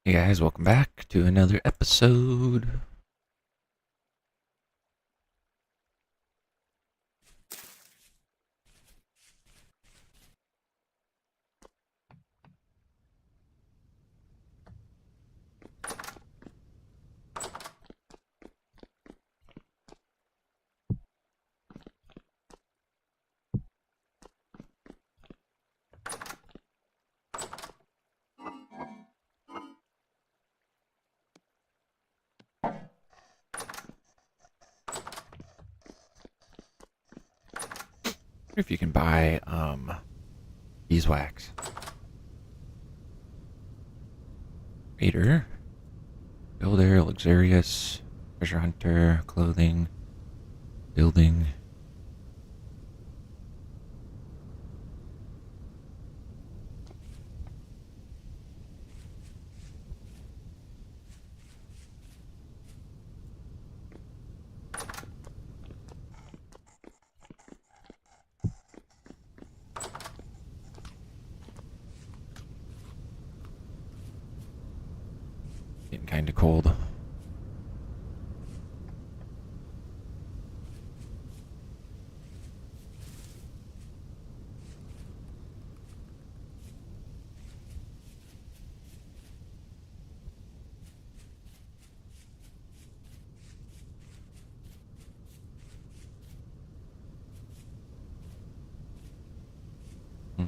Hey guys, welcome back to another episode. If you can buy beeswax. Raider, builder, luxurious, treasure hunter, clothing, building. Getting kind of cold. Mm.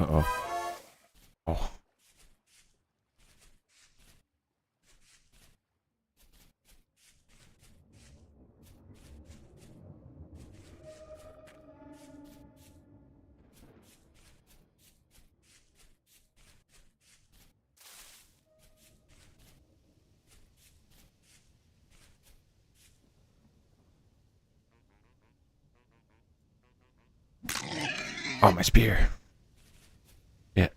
Uh-oh. Oh. Oh, my spear. Yeah.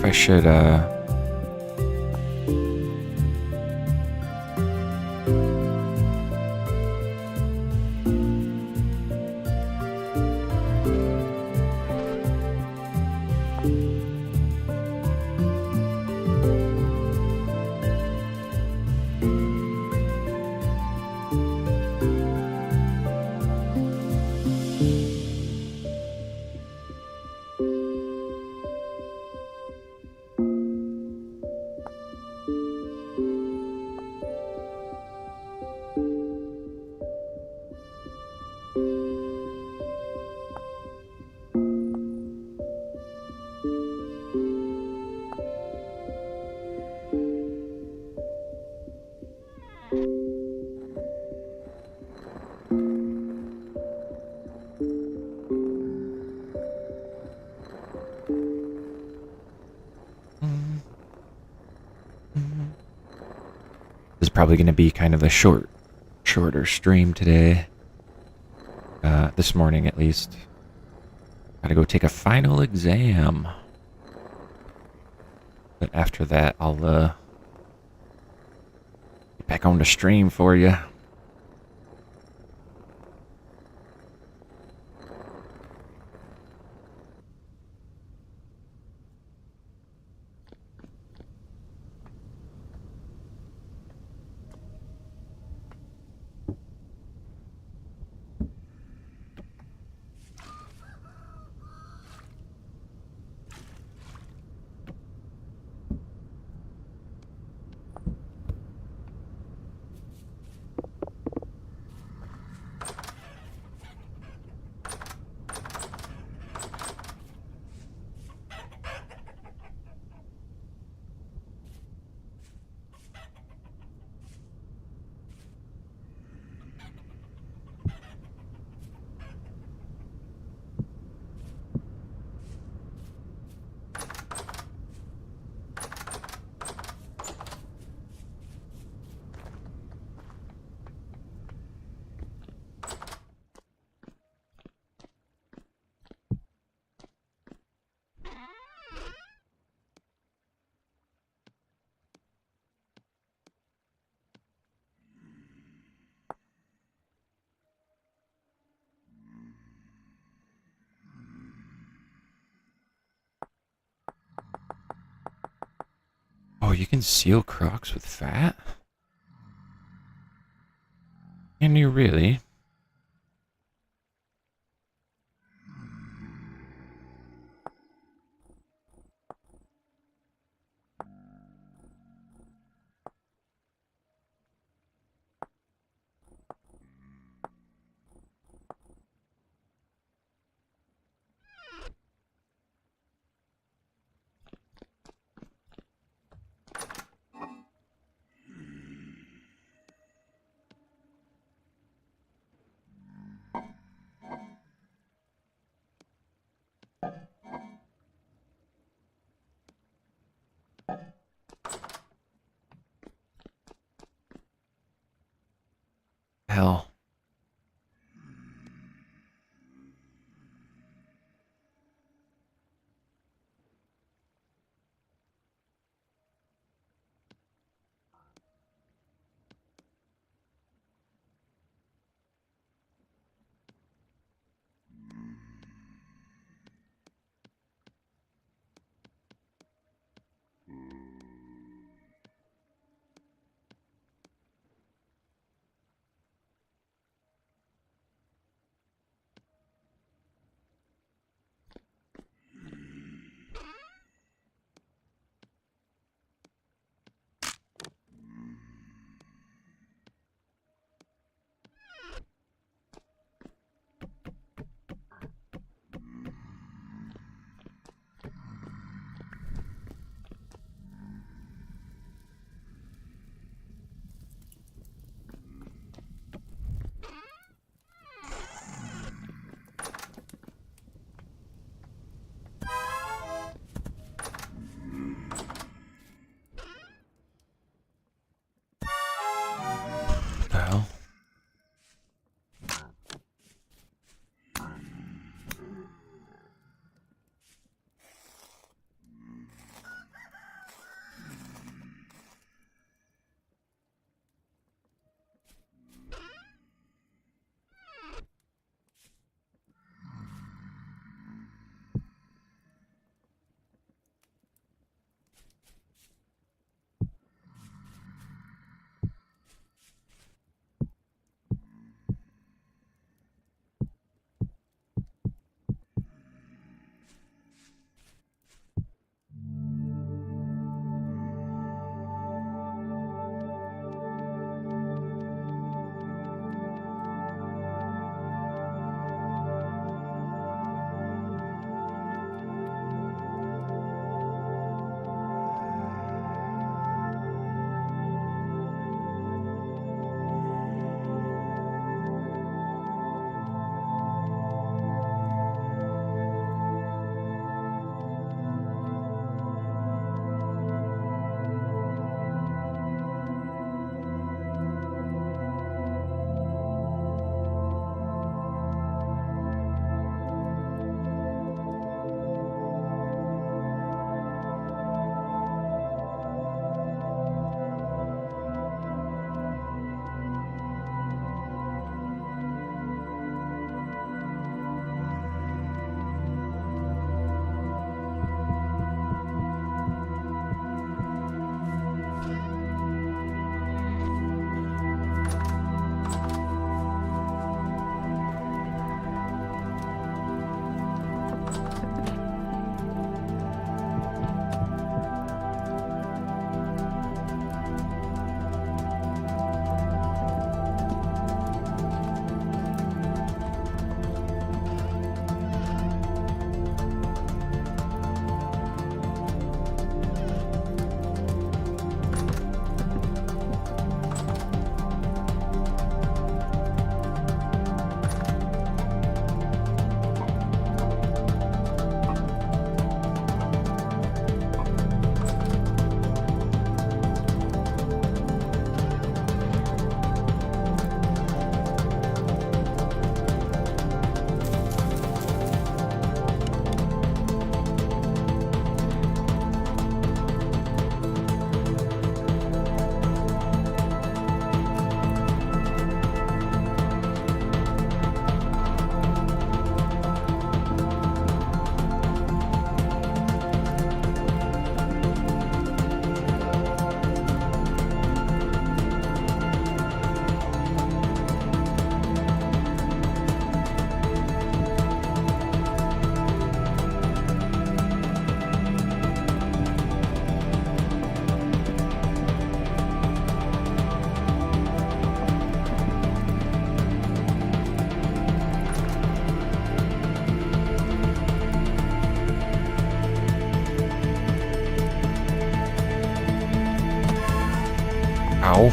I should, probably going to be kind of a shorter stream today. This morning at least. Gotta go take a final exam. But after that, I'll get back on the stream for you. Oh, you can seal crocs with fat? Can you really? Hell. Ow.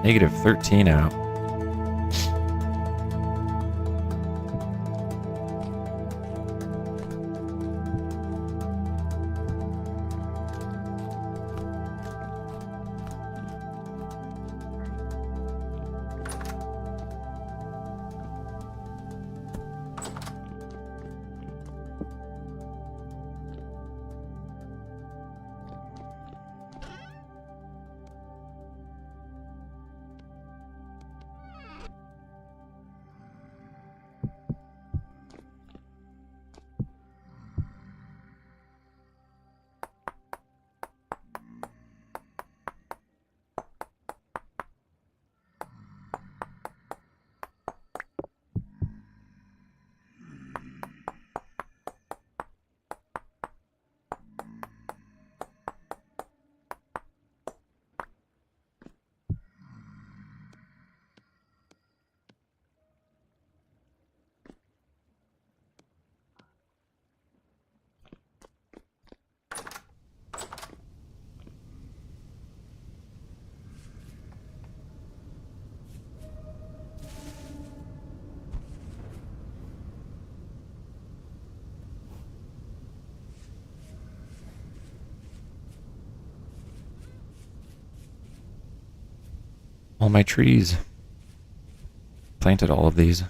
Negative 13 out. All my trees. Planted all of these.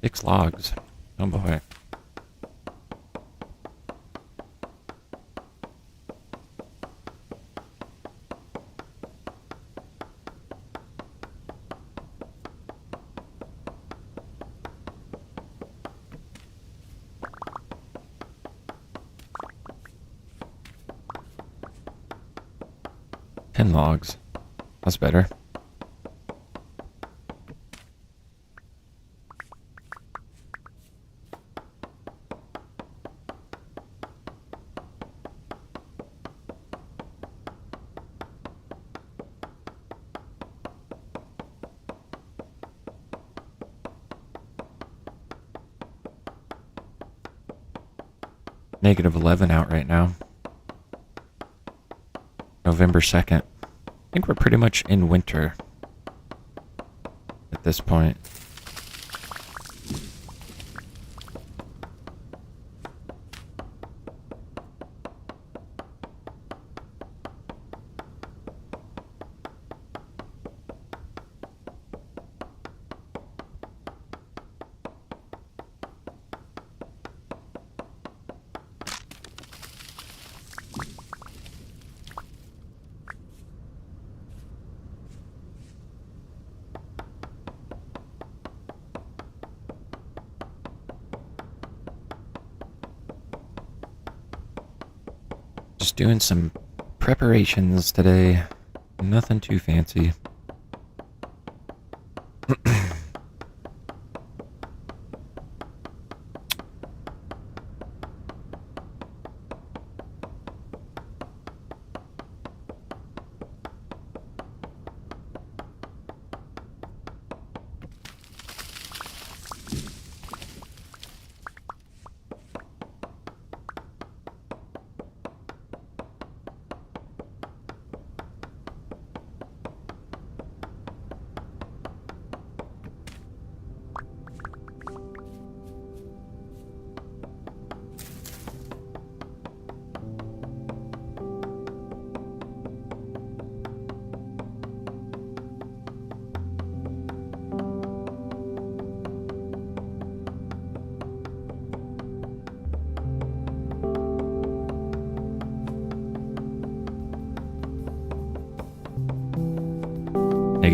Six logs. Oh boy. Ten logs. That's better. Negative 11 out right now. November 2nd. I think we're pretty much in winter at this point. Just doing some preparations today. Nothing too fancy.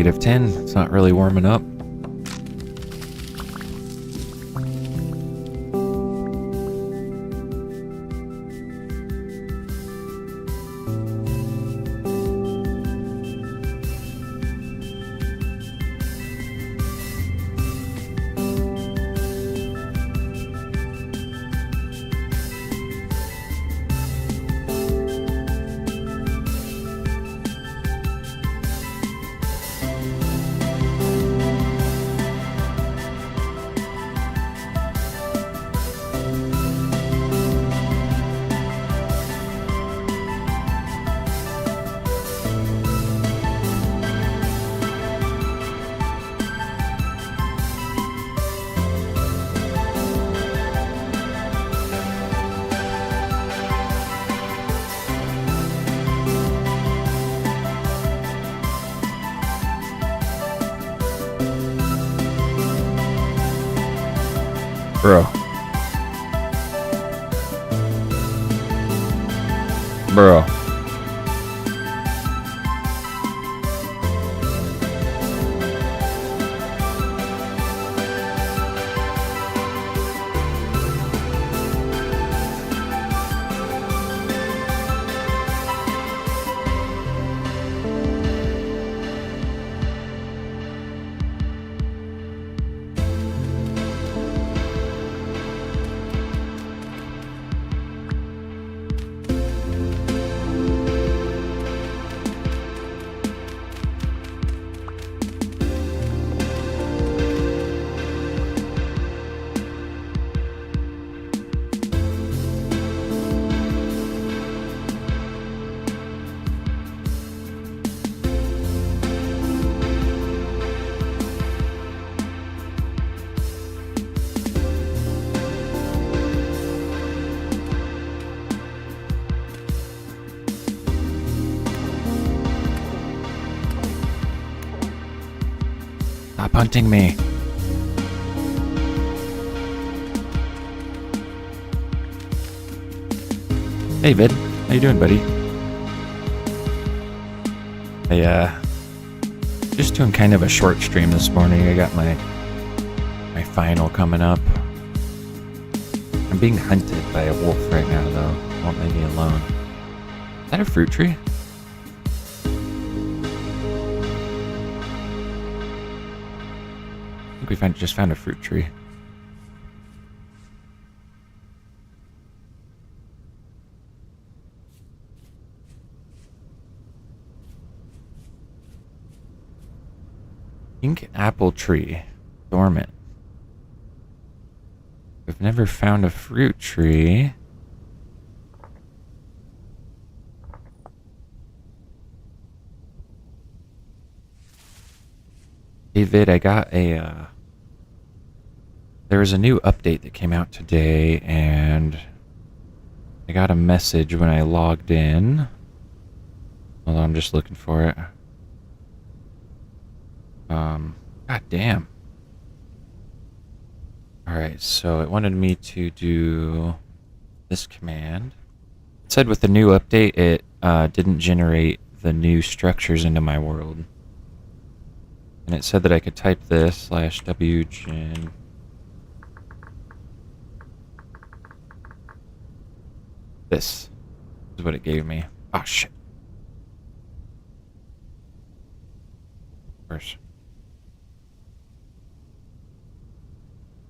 -10. It's not really warming up. Bro. Bro. Stop hunting me. Hey, Vid. How you doing, buddy? Just doing kind of a short stream this morning. I got my final coming up. I'm being hunted by a wolf right now, though. Won't leave me alone. Is that a fruit tree? I think we just found a fruit tree. Pink apple tree. Dormant. I've never found a fruit tree. David, I got a, there was a new update that came out today, and I got a message when I logged in. Hold on, I'm just looking for it. God damn. Alright, so it wanted me to do this command. It said with the new update, it didn't generate the new structures into my world. And it said that I could type this /wgen. This is what it gave me. Oh, shit. Of course.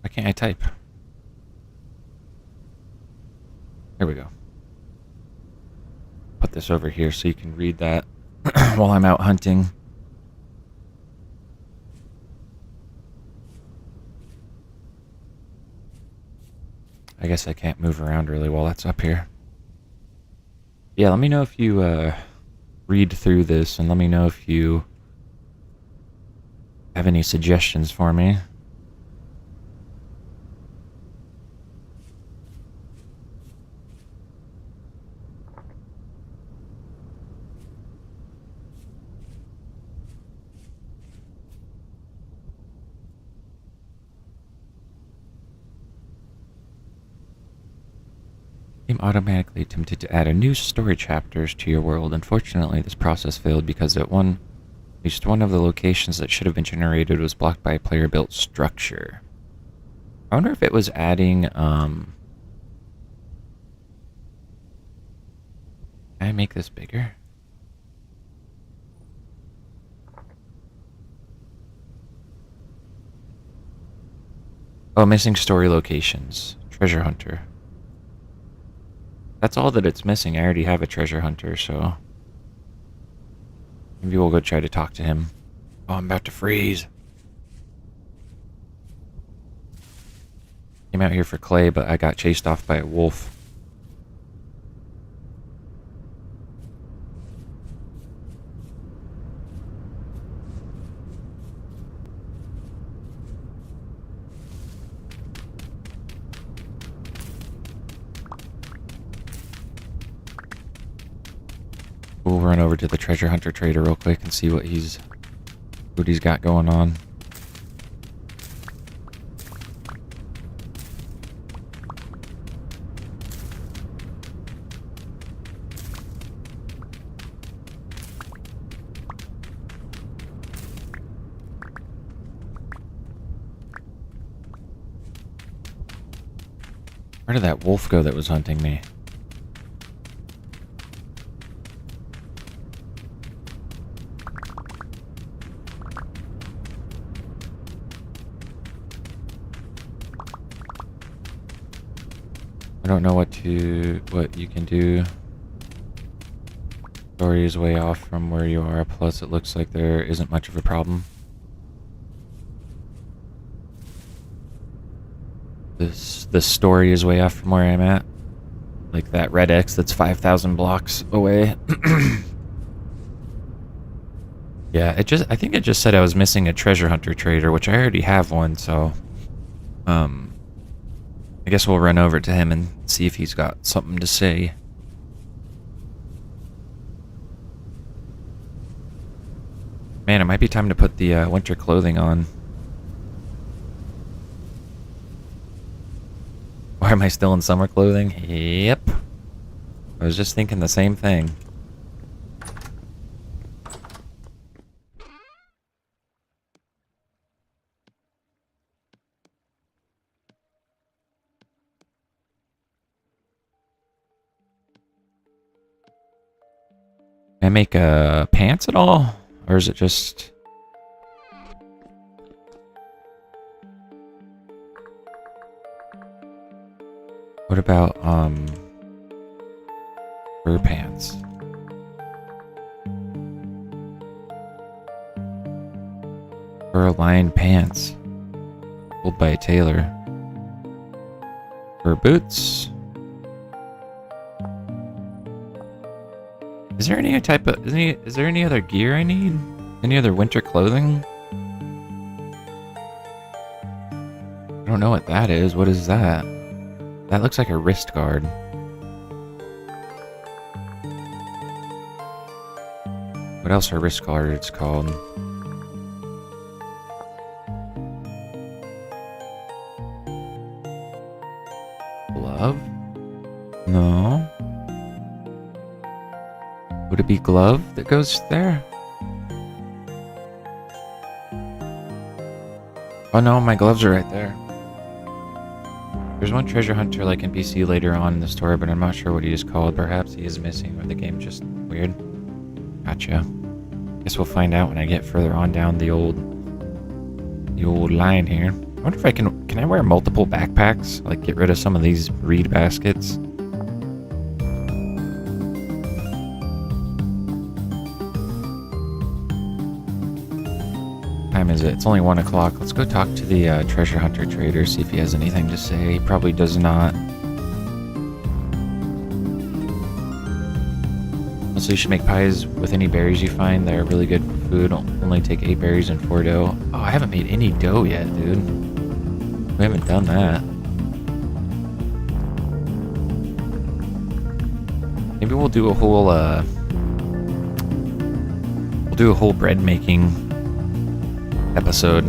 Why can't I type? There we go. Put this over here so you can read that while I'm out hunting. I guess I can't move around really while that's up here. Yeah, let me know if you read through this, and let me know if you have any suggestions for me. Game automatically attempted to add a new story chapters to your world. Unfortunately, this process failed because at one least one of the locations that should have been generated was blocked by a player-built structure. I wonder if it was adding, Can I make this bigger? Oh, missing story locations. Treasure hunter. That's all that it's missing. I already have a treasure hunter, so... maybe we'll go try to talk to him. Oh, I'm about to freeze. Came out here for clay, but I got chased off by a wolf. We'll run over to the treasure hunter trader real quick and see what he's got going on. Where did that wolf go that was hunting me? I don't know what you can do. Story is way off from where you are, plus it looks like there isn't much of a problem. The story is way off from where I'm at. Like that red X that's 5,000 blocks away. Yeah, I think it just said I was missing a treasure hunter trader, which I already have one, so I guess we'll run over to him and see if he's got something to say. Man, it might be time to put the winter clothing on. Why am I still in summer clothing? Yep. I was just thinking the same thing. Can I make pants at all? Or is it just... what about, fur pants? Fur-lined pants. Sold by a tailor. Fur boots. Is there any type of... is there any other gear I need? Any other winter clothing? I don't know what that is. What is that? That looks like a wrist guard. What else are wrist guards called? Glove? No. Would it be glove that goes there? Oh no, my gloves are right there. There's one treasure hunter like NPC later on in the story, but I'm not sure what he is called. Perhaps he is missing, or the game's just weird. Gotcha. Guess we'll find out when I get further on down the old line here. I wonder if I can I wear multiple backpacks? Like get rid of some of these reed baskets? Time is it? It's only 1 o'clock. Let's go talk to the treasure hunter trader, see if he has anything to say. He probably does not. Also, you should make pies with any berries you find. They're really good for food. Only take 8 berries and 4 dough. Oh, I haven't made any dough yet, dude. We haven't done that. Maybe we'll do a whole bread making episode.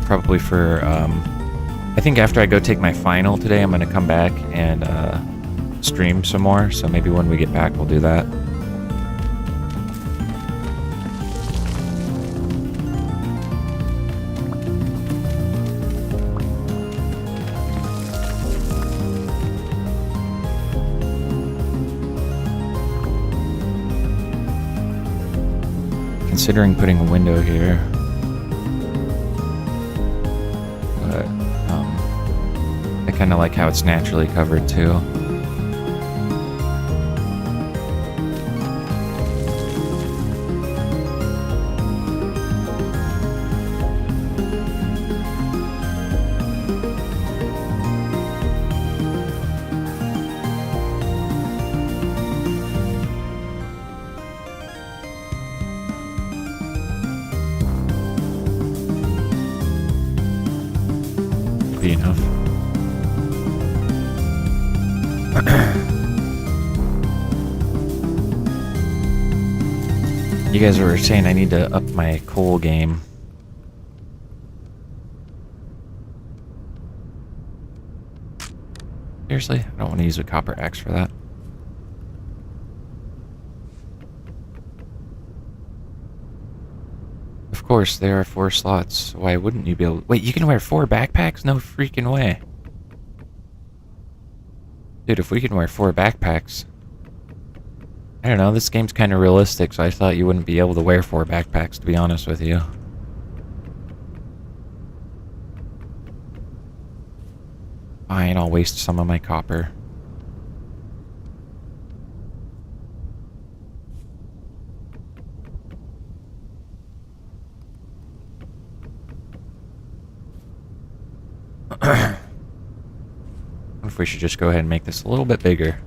Probably for I think after I go take my final today, I'm gonna come back and stream some more, so maybe when we get back we'll do that. considering putting a window here. But, I kind of like how it's naturally covered too. Be enough. You guys were saying I need to up my coal game. Seriously? I don't want to use a copper axe for that. Of course, there are 4 slots. Why wouldn't you be able... Wait, you can wear 4 backpacks? No freaking way. Dude, if we can wear 4 backpacks... I don't know, this game's kind of realistic, so I thought you wouldn't be able to wear 4 backpacks, to be honest with you. Fine, I'll waste some of my copper. I wonder if we should just go ahead and make this a little bit bigger.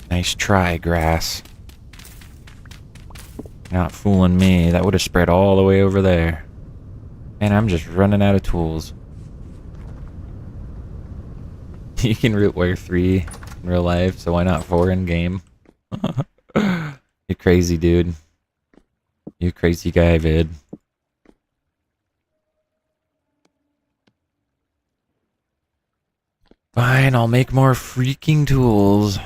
Nice try, grass. Not fooling me. That would have spread all the way over there. And I'm just running out of tools. You can wear 3 in real life, so why not 4 in game? You crazy dude. You crazy guy, Vid. Fine, I'll make more freaking tools.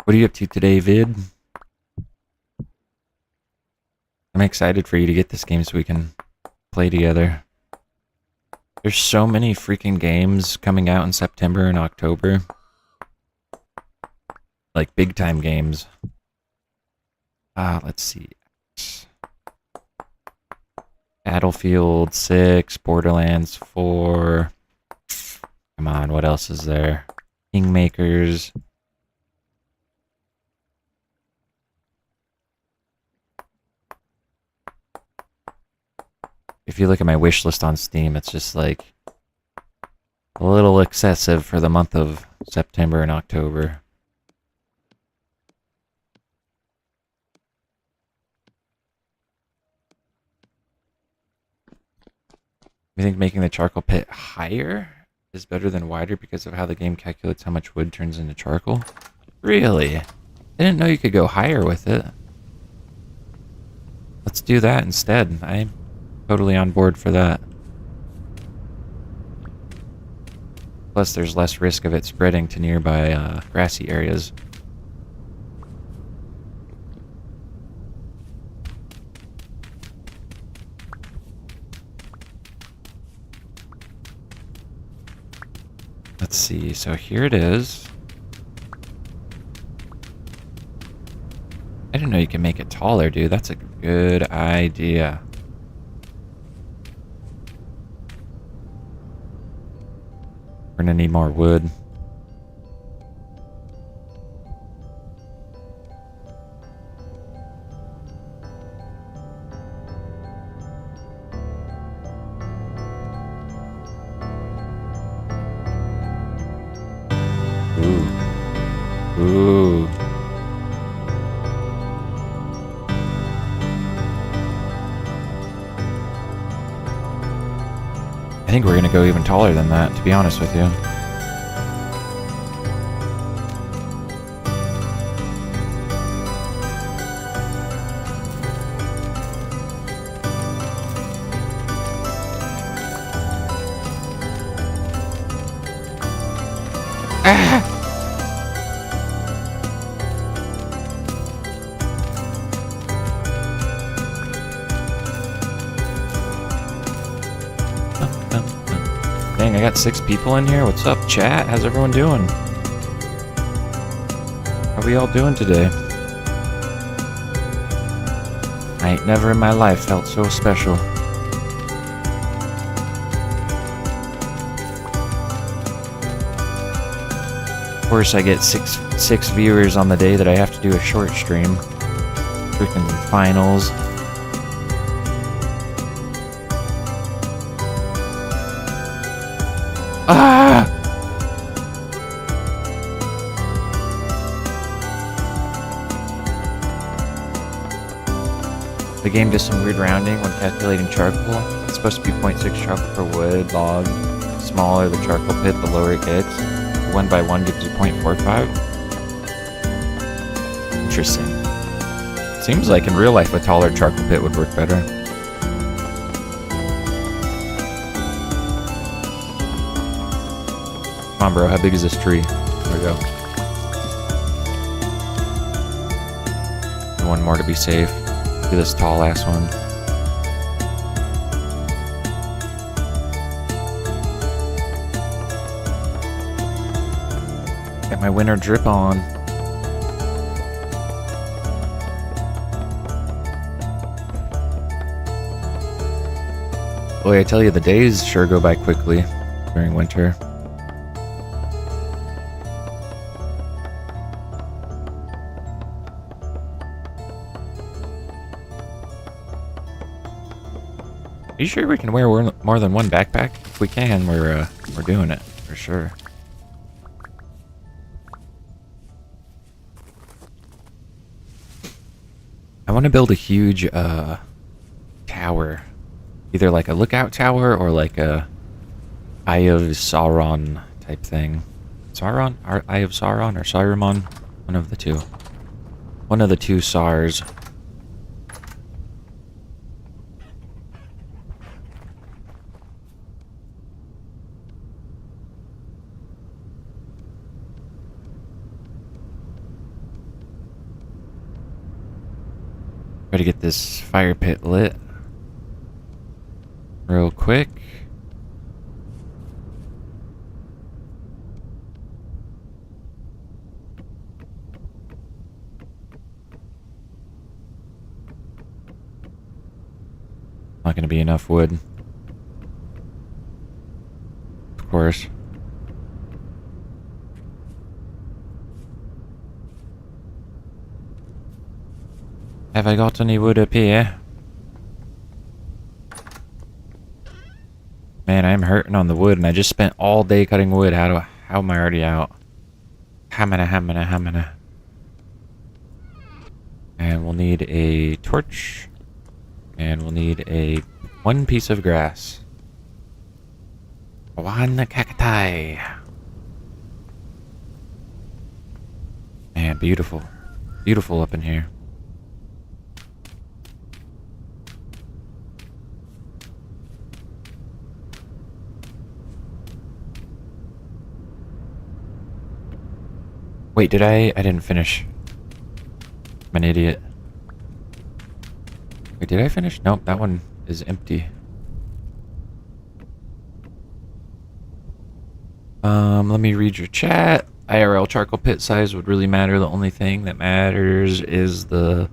What are you up to today, Vid? I'm excited for you to get this game so we can play together. There's so many freaking games coming out in September and October. Like big time games. Let's see. Battlefield 6, Borderlands 4. Come on, what else is there? Kingmakers. If you look at my wish list on Steam, it's just like a little excessive for the month of September and October. You think making the charcoal pit higher is better than wider because of how the game calculates how much wood turns into charcoal? Really? I didn't know you could go higher with it. Let's do that instead. I'm totally on board for that. Plus, there's less risk of it spreading to nearby grassy areas. Let's see, so here it is. I didn't know you can make it taller, dude. That's a good idea. We're gonna need more wood. Ooh. I think we're gonna go even taller than that, to be honest with you. Ah! Dang, I got 6 people in here. What's up, chat? How's everyone doing? How are we all doing today? I ain't never in my life felt so special. Of course, I get six viewers on the day that I have to do a short stream. Freaking finals. Ah! The game does some weird rounding when calculating charcoal. It's supposed to be 0.6 charcoal per wood log. The smaller the charcoal pit, the lower it gets. 1 by 1 gives you 0.45. Interesting. Seems like in real life a taller charcoal pit would work better. Come on, bro. How big is this tree? There we go. And one more to be safe. Do this tall ass one. Got my winter drip on. Boy, I tell you, the days sure go by quickly during winter. Are you sure we can wear more than one backpack? If we can, we're doing it for sure. I want to build a huge tower, either like a lookout tower or like a Eye of Sauron type thing. Sauron, or Eye of Sauron, or Saruman, one of the two. One of the two Sars. Try to get this fire pit lit real quick. Not gonna be enough wood. Of course. Have I got any wood up here? Man, I'm hurting on the wood, and I just spent all day cutting wood. How am I already out? Hamana. And we'll need a torch. And we'll need one piece of grass. One cacti. Man, beautiful. Beautiful up in here. Wait, I didn't finish. I'm an idiot. Wait, did I finish? Nope, that one is empty. Let me read your chat. IRL charcoal pit size would really matter. The only thing that matters is that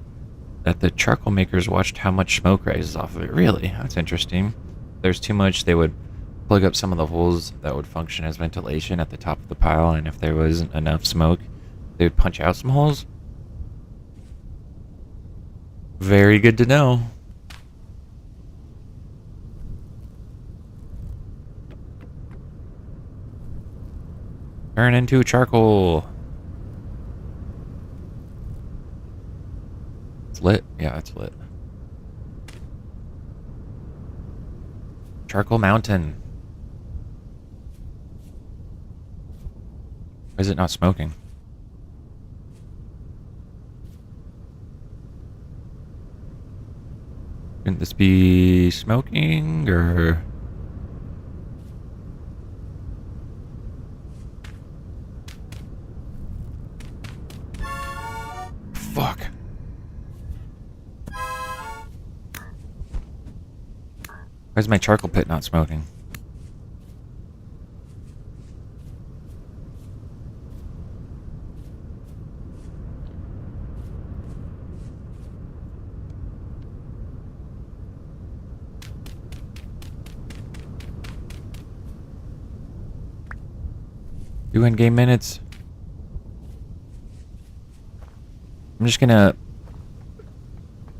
the charcoal makers watched how much smoke rises off of it. Really? That's interesting. If there's too much, they would plug up some of the holes that would function as ventilation at the top of the pile, and if there wasn't enough smoke, they would punch out some holes. Very good to know. Turn into charcoal. It's lit? Yeah, it's lit. Charcoal Mountain. Why is it not smoking? Shouldn't this be smoking, or... Why is my charcoal pit not smoking? Two in-game minutes. I'm just gonna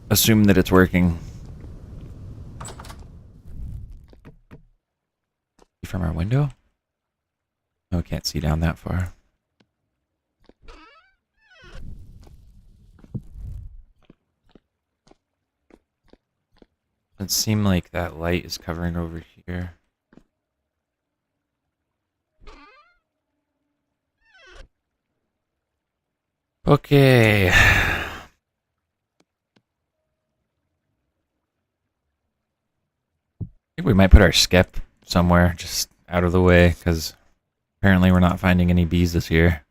assume that it's working. From our window? Oh, we can't see down that far. It seems like that light is covering over here. Okay. I think we might put our skep somewhere just out of the way, because apparently we're not finding any bees this year.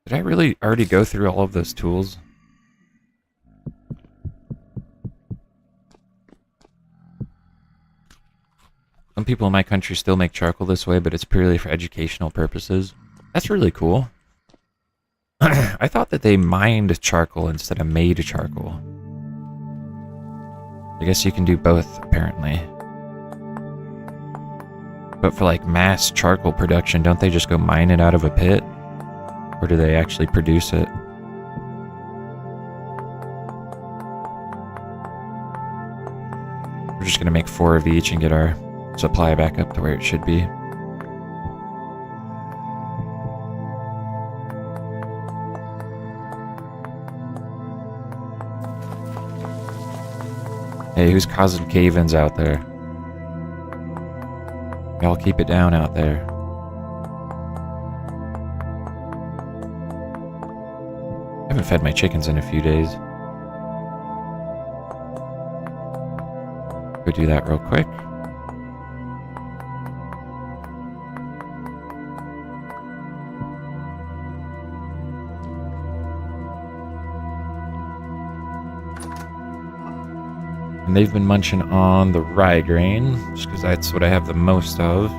Did I really already go through all of those tools? Some people in my country still make charcoal this way, but it's purely for educational purposes. That's really cool. I thought that they mined charcoal instead of made charcoal. I guess you can do both, apparently. But for like mass charcoal production, don't they just go mine it out of a pit? Or do they actually produce it? We're just gonna make 4 of each and get our supply back up to where it should be. Hey, who's causing cave-ins out there? Y'all keep it down out there. I haven't fed my chickens in a few days. Go do that real quick. And they've been munching on the rye grain, just because that's what I have the most of.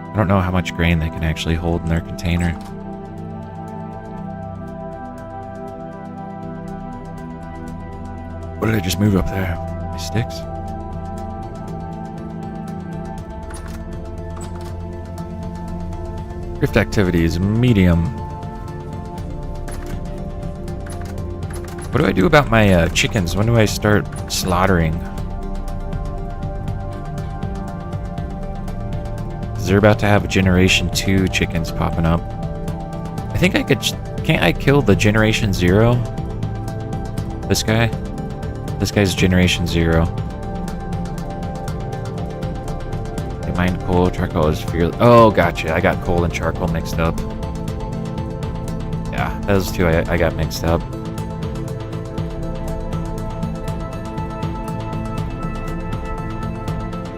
I don't know how much grain they can actually hold in their container. What did I just move up there? My sticks? Rift activity is medium. What do I do about my chickens? When do I start slaughtering? They're about to have Generation 2 chickens popping up. I think I could... Can't I kill the Generation 0? This guy? This guy's Generation 0. They mine coal, charcoal is fearless. Oh, gotcha. I got coal and charcoal mixed up. Yeah, those two I got mixed up.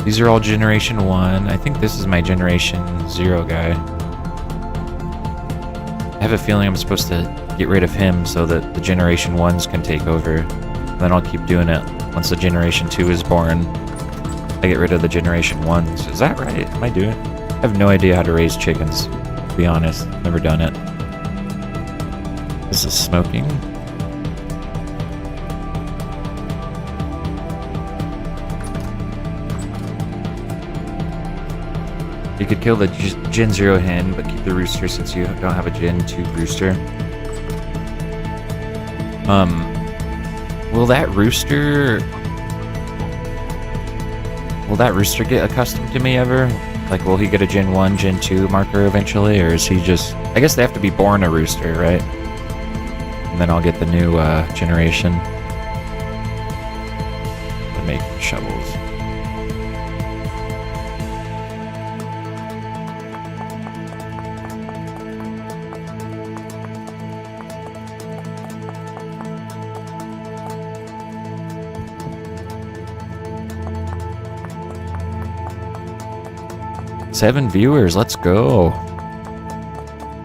These are all Generation 1. I think this is my Generation 0 guy. I have a feeling I'm supposed to get rid of him so that the Generation 1s can take over. And then I'll keep doing it. Once the Generation 2 is born, I get rid of the Generation 1s. Is that right? Am I doing? I have no idea how to raise chickens, to be honest. Never done it. Is this smoking? You could kill the Gen 0 hen, but keep the rooster since you don't have a Gen 2 rooster. Will that rooster get accustomed to me ever? Like, will he get a Gen 1, Gen 2 marker eventually, or is he just... I guess they have to be born a rooster, right? And then I'll get the new generation to make shovels. Seven viewers, let's go.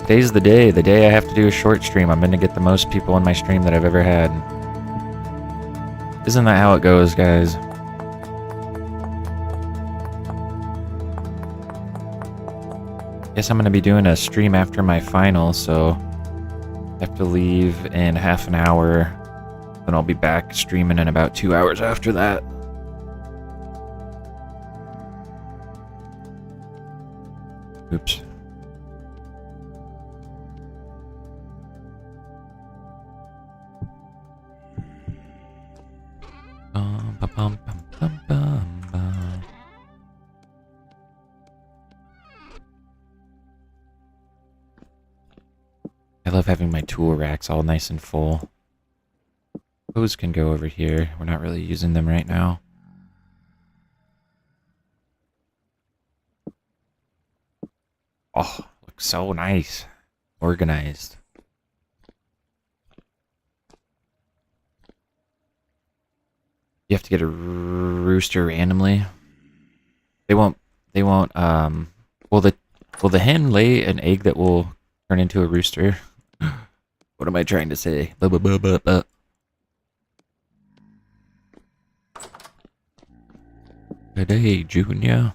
Today's the day I have to do a short stream. I'm gonna get the most people in my stream that I've ever had. Isn't that how it goes, guys? Guess I'm gonna be doing a stream after my final, so I have to leave in half an hour. Then I'll be back streaming in about 2 hours after that. Oops. I love having my tool racks all nice and full. Those can go over here. We're not really using them right now. Oh, looks so nice. Organized. You have to get a rooster randomly. Will the hen lay an egg that will turn into a rooster? What am I trying to say? Good day, Junior.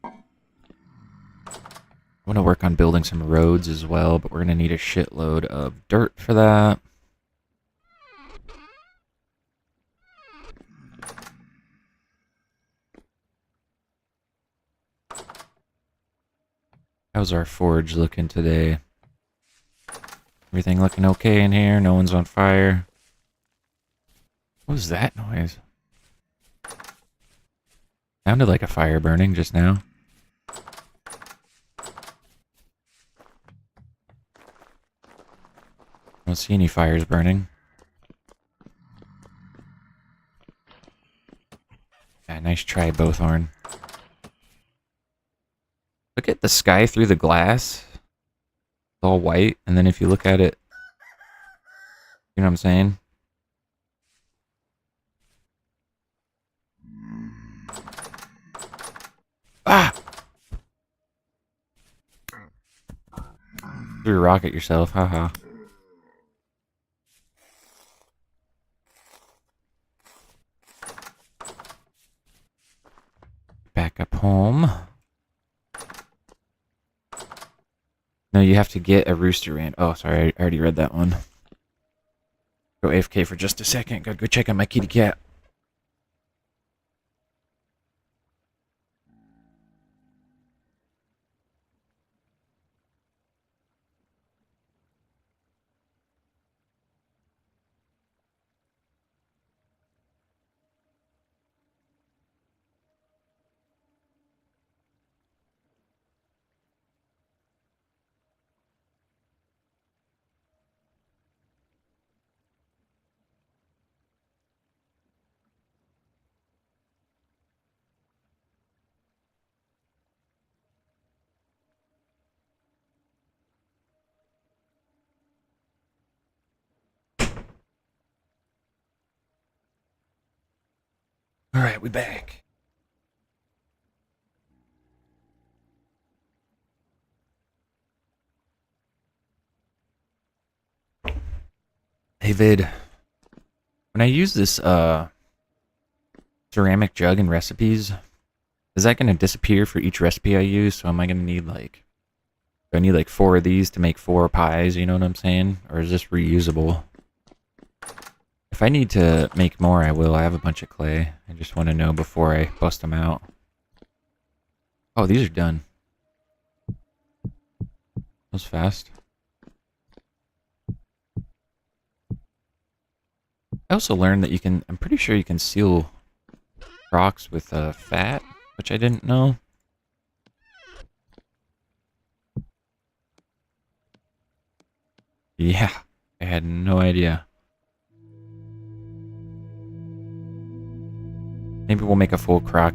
I want to work on building some roads as well, but we're going to need a shitload of dirt for that. How's our forge looking today? Everything looking okay in here? No one's on fire? What was that noise? Sounded like a fire burning just now. I don't see any fires burning. Yeah, nice try, Bowthorn. Look at the sky through the glass. It's all white, and then if you look at it, you know what I'm saying? Ah! Threw a rock at yourself, haha. Back up home. No, you have to get a rooster ran. Oh, sorry, I already read that one. Go AFK for just a second. Gotta go check on my kitty cat. Alright, we back. Hey Vid, when I use this ceramic jug in recipes, is that going to disappear for each recipe I use? So am I going to need like, do I need like 4 of these to make 4 pies, you know what I'm saying? Or is this reusable? If I need to make more, I will. I have a bunch of clay. I just want to know before I bust them out. Oh, these are done. That was fast. I also learned that you can, I'm pretty sure you can seal rocks with fat, which I didn't know. Yeah, I had no idea. Maybe we'll make a full crock,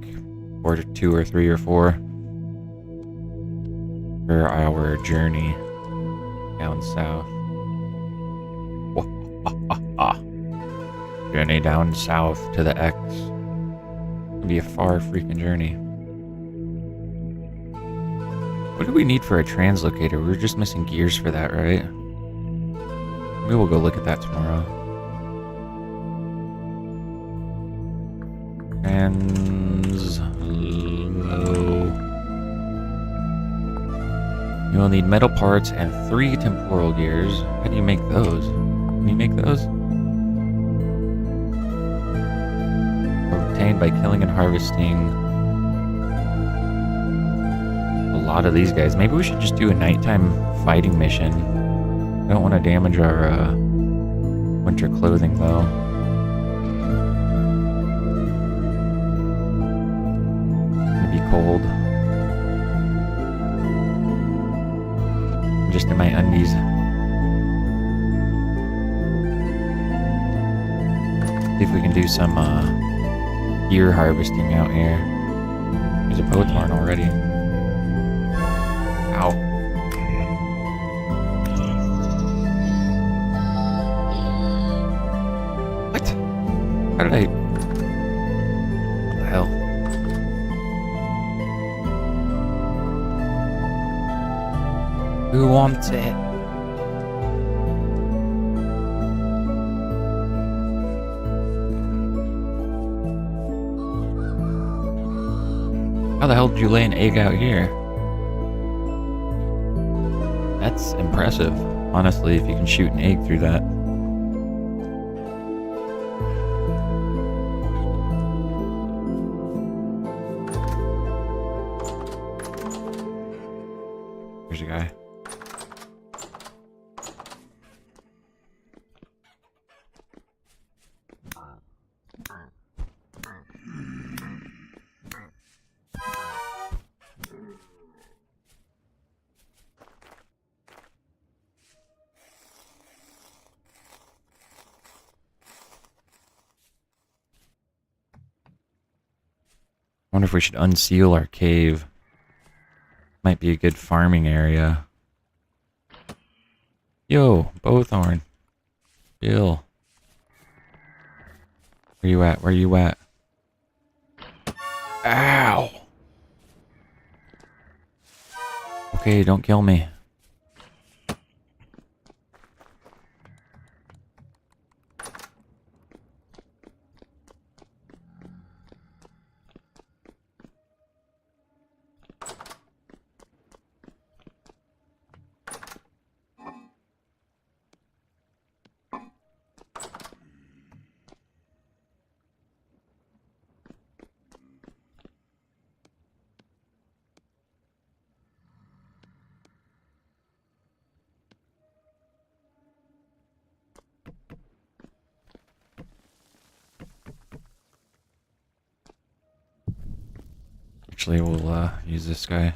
or 2 or 3 or 4, for our journey down south. Journey down south to the X. It'll be a far freaking journey. What do we need for a translocator? We were just missing gears for that, right? Maybe we'll go look at that tomorrow. You will need metal parts and 3 temporal gears. How do you make those? Can you make those? Obtained by killing and harvesting a lot of these guys. Maybe we should just do a nighttime fighting mission. I don't want to damage our winter clothing though. It's gonna be cold. I'm just in my undies. See if we can do some gear harvesting out here. There's a Pothorn already. Ow. What? How did I... What the hell? Who wants it? How the hell did you lay an egg out here? That's impressive, honestly, if you can shoot an egg through that. There's a guy. Wonder if we should unseal our cave. Might be a good farming area. Yo, Bowthorn. Bill. Where you at? Where you at? Ow! Okay, don't kill me. Actually, we'll use this guy.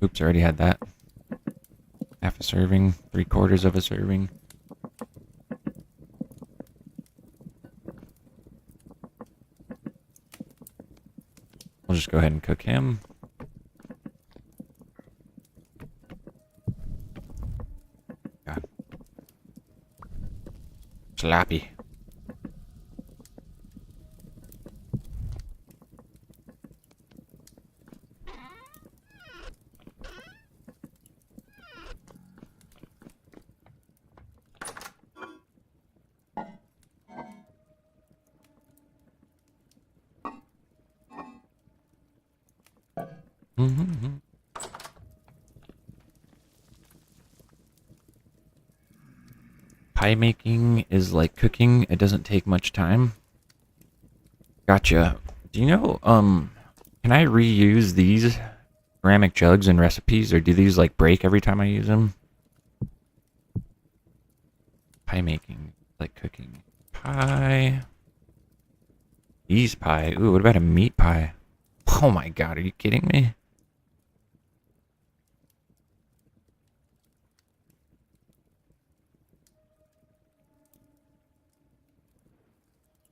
Oops, already had that. Half a serving, 3/4 of a serving. We'll just go ahead and cook him. God. Slappy. Mm-hmm. Pie making is like cooking. It doesn't take much time. Gotcha. Do you know, can I reuse these ceramic jugs in recipes, or do these like break every time I use them? Pie making, like cooking. Pie. Cheese pie. Ooh, what about a meat pie? Oh my god, are you kidding me?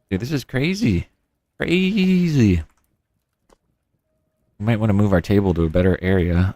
Dude, this is crazy. Crazy. We might want to move our table to a better area.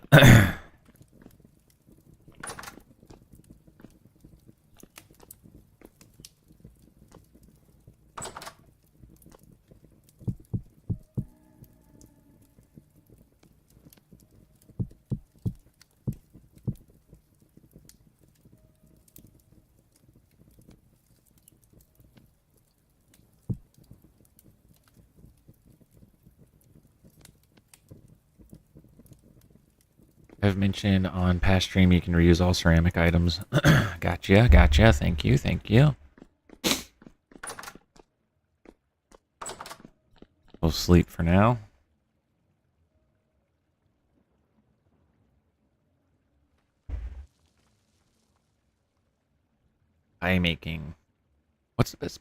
I've mentioned on past stream you can reuse all ceramic items. Gotcha. Thank you. We'll sleep for now. Pie making. What's the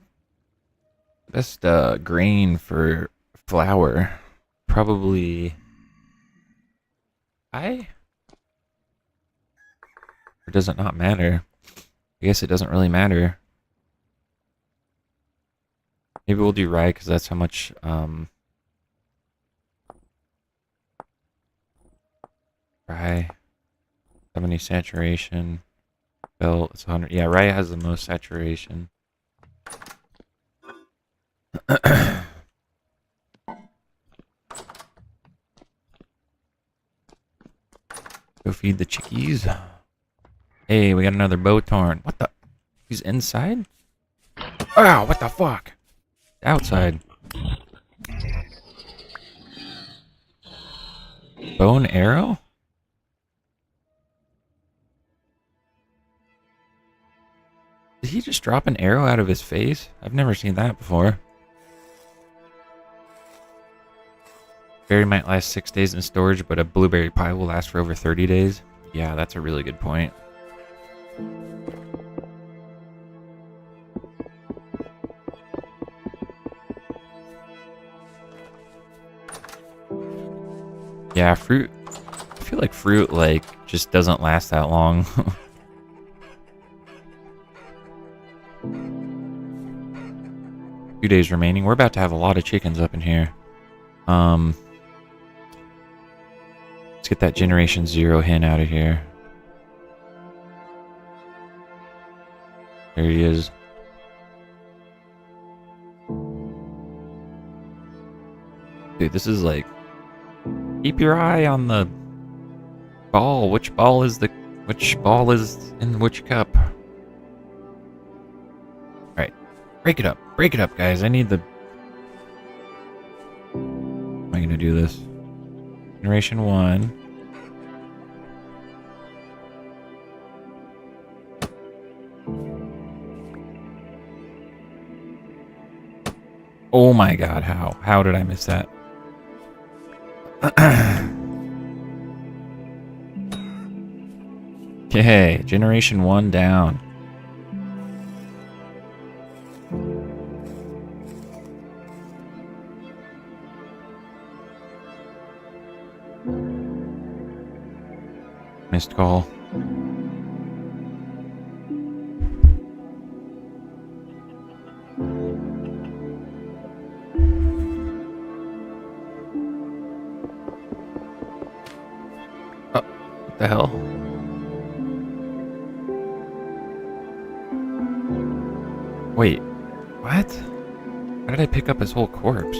best grain for flour? Probably rye? Or does it not matter? I guess it doesn't really matter. Maybe we'll do rye because that's how much rye. 70 saturation. Belt, it's 100. Yeah, rye has the most saturation. Go feed the chickies. Hey, we got another bow torn. What the? He's inside? Oh, what the fuck? Outside. Bow and arrow? Did he just drop an arrow out of his face? I've never seen that before. Berry might last 6 days in storage, but a blueberry pie will last for over 30 days. Yeah, that's a really good point. Yeah, fruit. I feel like fruit, like, just doesn't last that long. 2 days remaining. We're about to have a lot of chickens up in here. Let's get that Generation 0 hen out of here. There he is. Dude, this is like... Keep your eye on the ball. Which ball is in which cup? Alright. Break it up. Break it up, guys. I need the... How am I gonna do this? Generation 1. Oh my god, how? How did I miss that? Okay, Generation 1 down. Missed call. Oh, what the hell? Wait, what? How did I pick up his whole corpse?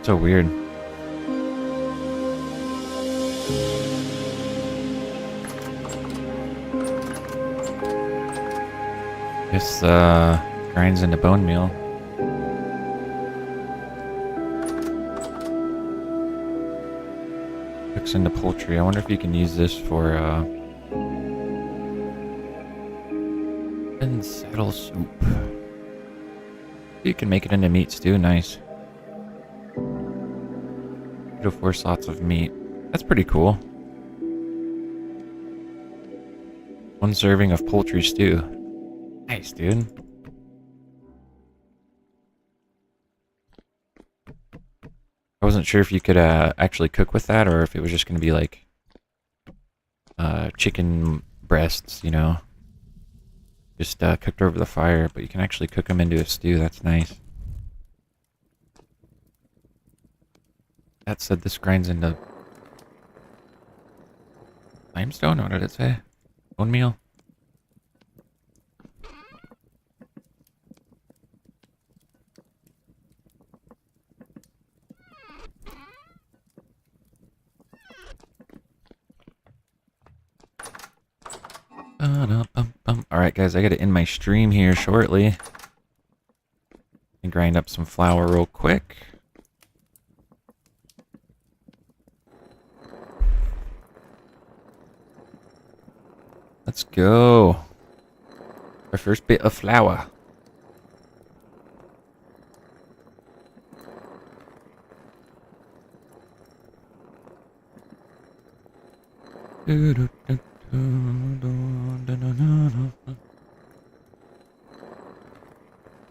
So weird. This grinds into bone meal. Cooks into poultry. I wonder if you can use this for and saddle soup. You can make it into meat stew. Nice. 2 to 4 slots of meat. That's pretty cool. 1 serving of poultry stew. Nice, dude. I wasn't sure if you could actually cook with that or if it was just going to be like chicken breasts, you know. Just cooked over the fire, but you can actually cook them into a stew. That's nice. That said, this grinds into limestone? What did it say? Bone meal? Alright guys, I gotta end my stream here shortly. And grind up some flour real quick. Let's go. Our first bit of flour.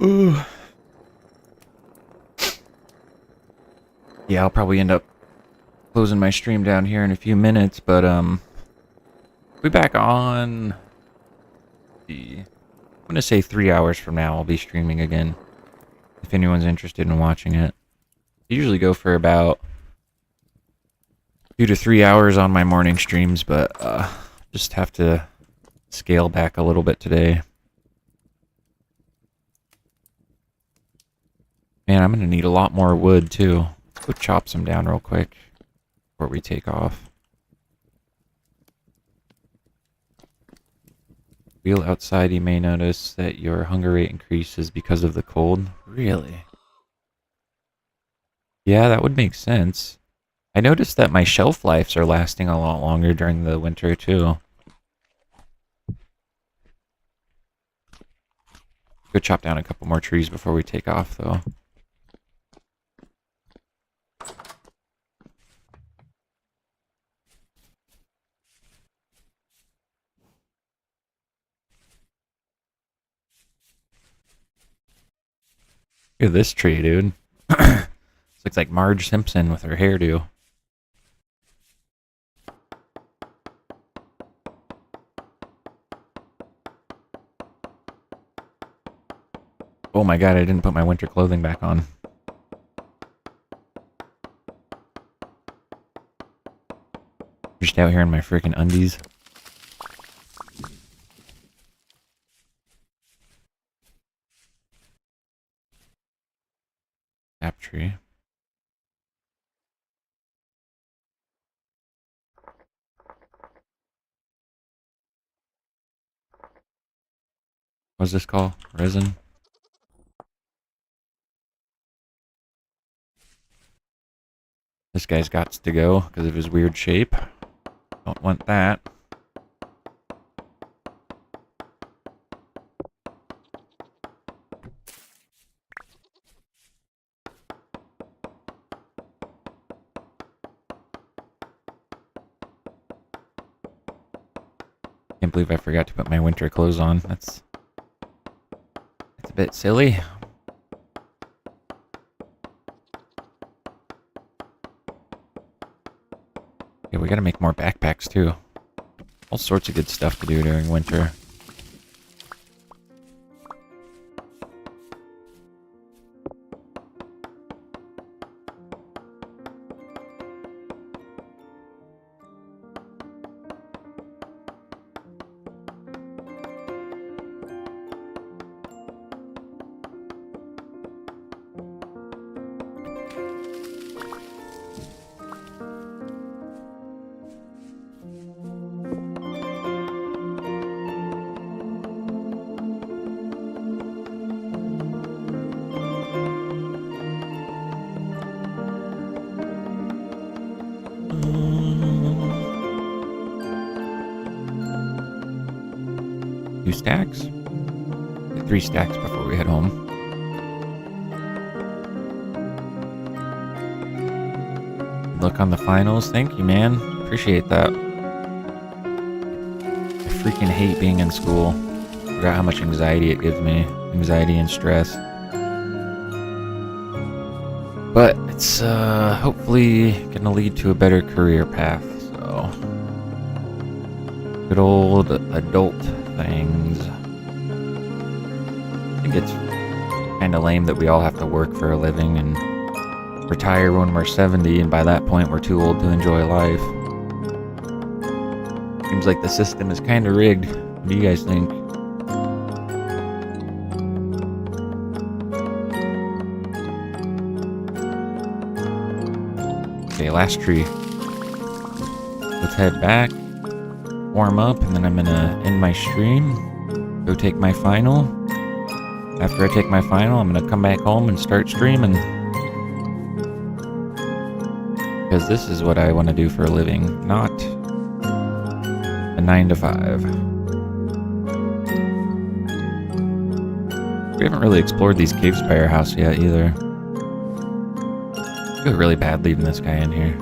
Ooh. Yeah, I'll probably end up closing my stream down here in a few minutes, but be back on I'm gonna say 3 hours from now I'll be streaming again. If anyone's interested in watching it. I usually go for about 2 to 3 hours on my morning streams, but just have to scale back a little bit today. Man, I'm gonna need a lot more wood too. Let's go chop some down real quick before we take off. Wheel outside, you may notice that your hunger rate increases because of the cold. Really? Yeah, that would make sense. I noticed that my shelf lives are lasting a lot longer during the winter too. Go chop down a couple more trees before we take off though. Look at this tree, dude. This looks like Marge Simpson with her hairdo. Oh my god, I didn't put my winter clothing back on. Just out here in my freaking undies. Sap tree. What's this called? Resin? This guy's got to go because of his weird shape. Don't want that. Can't believe I forgot to put my winter clothes on. That's a bit silly. Yeah, we gotta make more backpacks too. All sorts of good stuff to do during winter. Two stacks? Get 3 stacks before we head home. Good luck on the finals. Thank you, man. Appreciate that. I freaking hate being in school. Forgot how much anxiety it gives me. Anxiety and stress. But it's hopefully gonna lead to a better career path, so... Good old adult things. I think it's kind of lame that we all have to work for a living and retire when we're 70, and by that point we're too old to enjoy life. Seems like the system is kind of rigged. What do you guys think? Okay, last tree. Let's head back, warm up, and then I'm gonna end my stream, go take my final. after I take my final, I'm gonna come back home and start streaming. Because this is what I want to do for a living, not a 9 to 5. We haven't really explored these caves by our house yet either. I feel really bad leaving this guy in here.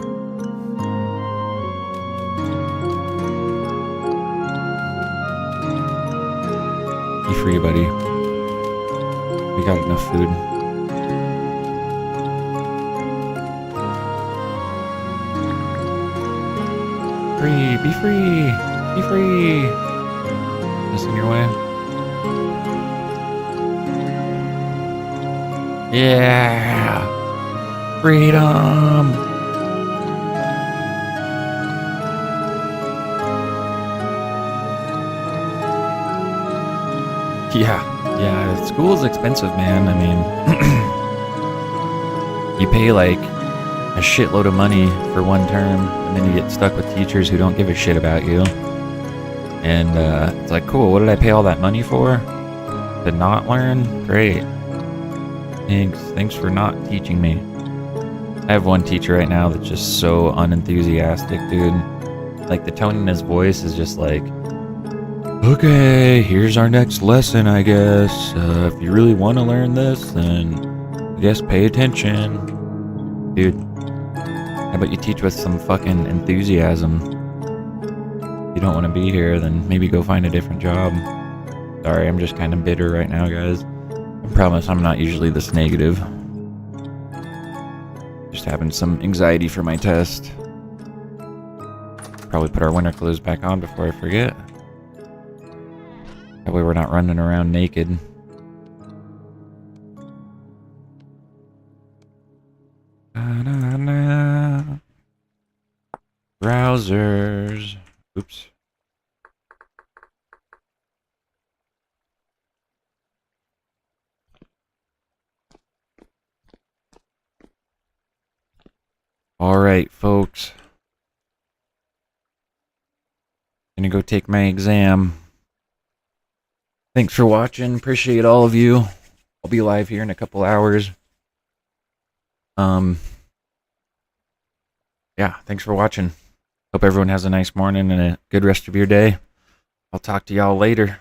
Be free, buddy. We got enough food. Free, be free, be free. This in your way? Yeah, freedom. Yeah, school is expensive, man. I mean, you pay like a shitload of money for one term, and then you get stuck with teachers who don't give a shit about you. And it's like, cool, what did I pay all that money for? To not learn? Great. Thanks for not teaching me. I have one teacher right now that's just so unenthusiastic, dude. Like, the tone in his voice is just like, okay, here's our next lesson, I guess. If you really want to learn this, then I guess pay attention. Dude, how about you teach with some fucking enthusiasm? If you don't want to be here, then maybe go find a different job. Sorry, I'm just kind of bitter right now, guys. I promise I'm not usually this negative. Just having some anxiety for my test. Probably put our winter clothes back on before I forget. That way we're not running around naked. Browsers. Oops. Alright, folks. Gonna go take my exam. Thanks for watching. Appreciate all of you. I'll be live here in a couple hours. Yeah, thanks for watching. Hope everyone has a nice morning and a good rest of your day. I'll talk to y'all later.